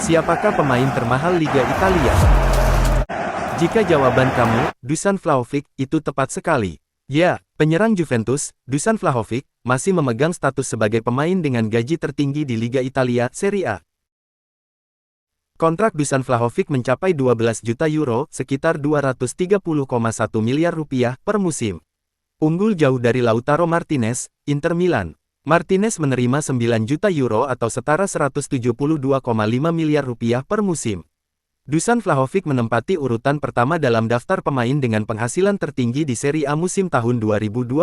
Siapakah pemain termahal Liga Italia? Jika jawaban kamu, Dusan Vlahovic, itu tepat sekali. Ya, penyerang Juventus, Dusan Vlahovic, masih memegang status sebagai pemain dengan gaji tertinggi di Liga Italia, Serie A. Kontrak Dusan Vlahovic mencapai 12 juta euro, sekitar 230,1 miliar rupiah per musim. Unggul jauh dari Lautaro Martinez, Inter Milan. Martinez menerima 9 juta euro atau setara 172,5 miliar rupiah per musim. Dusan Vlahovic menempati urutan pertama dalam daftar pemain dengan penghasilan tertinggi di Serie A musim tahun 2025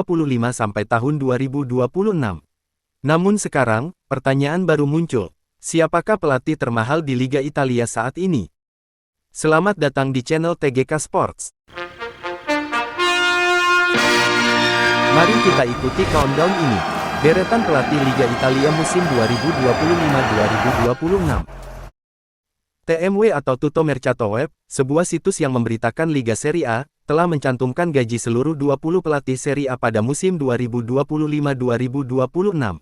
sampai tahun 2026. Namun sekarang, pertanyaan baru muncul. Siapakah pelatih termahal di Liga Italia saat ini? Selamat datang di channel TGK Sports. Mari kita ikuti countdown ini. Deretan pelatih Liga Italia musim 2025-2026. TMW atau Tutto Mercato Web, sebuah situs yang memberitakan Liga Serie A, telah mencantumkan gaji seluruh 20 pelatih Serie A pada musim 2025-2026.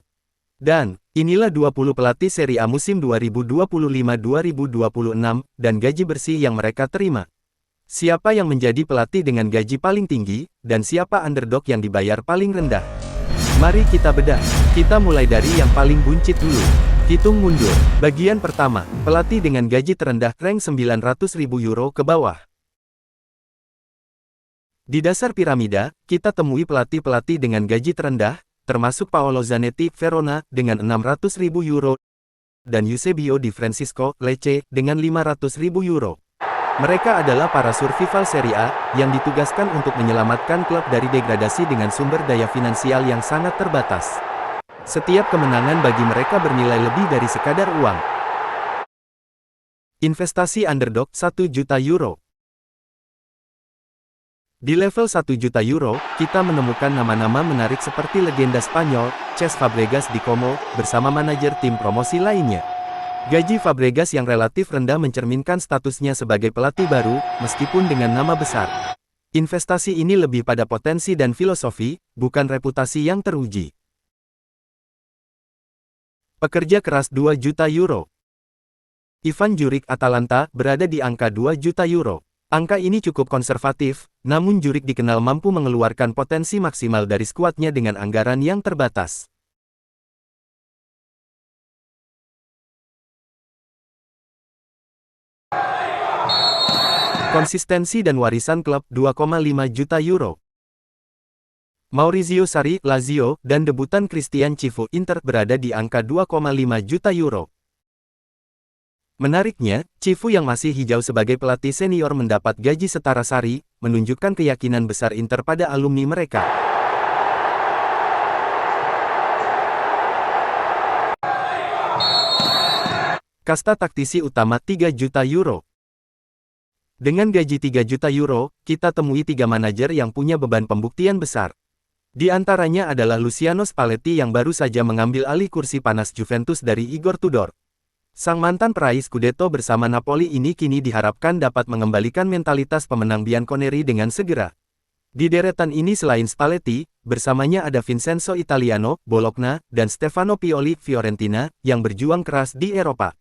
Dan, inilah 20 pelatih Serie A musim 2025-2026, dan gaji bersih yang mereka terima. Siapa yang menjadi pelatih dengan gaji paling tinggi, dan siapa underdog yang dibayar paling rendah? Mari kita bedah. Kita mulai dari yang paling buncit dulu. Hitung mundur. Bagian pertama, pelatih dengan gaji terendah rank 900.000 euro ke bawah. Di dasar piramida, kita temui pelatih-pelatih dengan gaji terendah, termasuk Paolo Zanetti, Verona, dengan 600.000 euro, dan Eusebio Di Francesco, Lecce, dengan 500.000 euro. Mereka adalah para survival Serie A, yang ditugaskan untuk menyelamatkan klub dari degradasi dengan sumber daya finansial yang sangat terbatas. Setiap kemenangan bagi mereka bernilai lebih dari sekadar uang. Investasi underdog 1 juta euro. Di level 1 juta euro, kita menemukan nama-nama menarik seperti legenda Spanyol, Cesc Fabregas di Como, bersama manajer tim promosi lainnya. Gaji Fabregas yang relatif rendah mencerminkan statusnya sebagai pelatih baru, meskipun dengan nama besar. Investasi ini lebih pada potensi dan filosofi, bukan reputasi yang teruji. Pekerja keras 2 juta euro. Ivan Juric Atalanta berada di angka 2 juta euro. Angka ini cukup konservatif, namun Juric dikenal mampu mengeluarkan potensi maksimal dari skuadnya dengan anggaran yang terbatas. Konsistensi dan warisan klub 2,5 juta euro. Maurizio Sarri, Lazio, dan debutan Christian Cifu, Inter berada di angka 2,5 juta euro. Menariknya, Cifu yang masih hijau sebagai pelatih senior mendapat gaji setara Sarri, menunjukkan keyakinan besar Inter pada alumni mereka. Kasta taktisi utama 3 juta euro. Dengan gaji 3 juta euro, kita temui 3 manajer yang punya beban pembuktian besar. Di antaranya adalah Luciano Spalletti yang baru saja mengambil alih kursi panas Juventus dari Igor Tudor. Sang mantan peraih Scudetto bersama Napoli ini kini diharapkan dapat mengembalikan mentalitas pemenang Bianconeri dengan segera. Di deretan ini selain Spalletti, bersamanya ada Vincenzo Italiano, Bologna, dan Stefano Pioli, Fiorentina, yang berjuang keras di Eropa.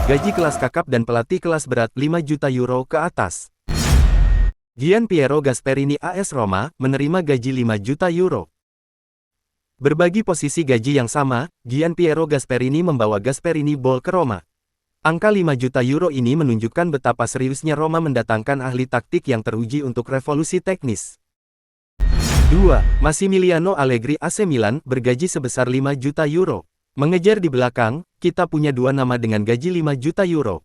Gaji kelas kakap dan pelatih kelas berat 5 juta euro ke atas. Gian Piero Gasperini AS Roma, menerima gaji 5 juta euro. Berbagi posisi gaji yang sama, Gian Piero Gasperini membawa Gasperini Ball ke Roma. Angka 5 juta euro ini menunjukkan betapa seriusnya Roma mendatangkan ahli taktik yang teruji untuk revolusi teknis. 2. Massimiliano Allegri AC Milan, bergaji sebesar 5 juta euro. Mengejar di belakang, kita punya 2 nama dengan gaji 5 juta euro.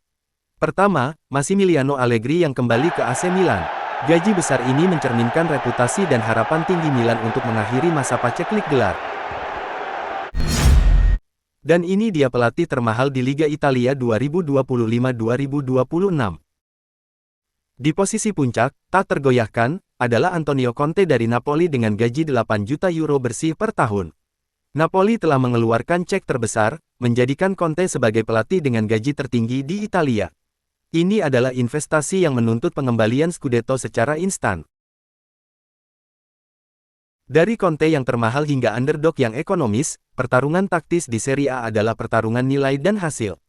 Pertama, Massimiliano Allegri yang kembali ke AC Milan. Gaji besar ini mencerminkan reputasi dan harapan tinggi Milan untuk mengakhiri masa paceklik gelar. Dan ini dia pelatih termahal di Liga Italia 2025-2026. Di posisi puncak, tak tergoyahkan, adalah Antonio Conte dari Napoli dengan gaji 8 juta euro bersih per tahun. Napoli telah mengeluarkan cek terbesar, menjadikan Conte sebagai pelatih dengan gaji tertinggi di Italia. Ini adalah investasi yang menuntut pengembalian Scudetto secara instan. Dari Conte yang termahal hingga underdog yang ekonomis, pertarungan taktis di Serie A adalah pertarungan nilai dan hasil.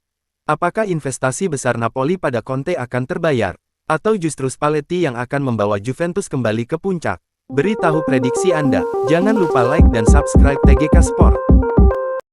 Apakah investasi besar Napoli pada Conte akan terbayar? Atau justru Spalletti yang akan membawa Juventus kembali ke puncak? Beritahu prediksi Anda. Jangan lupa like dan subscribe TGK Sport.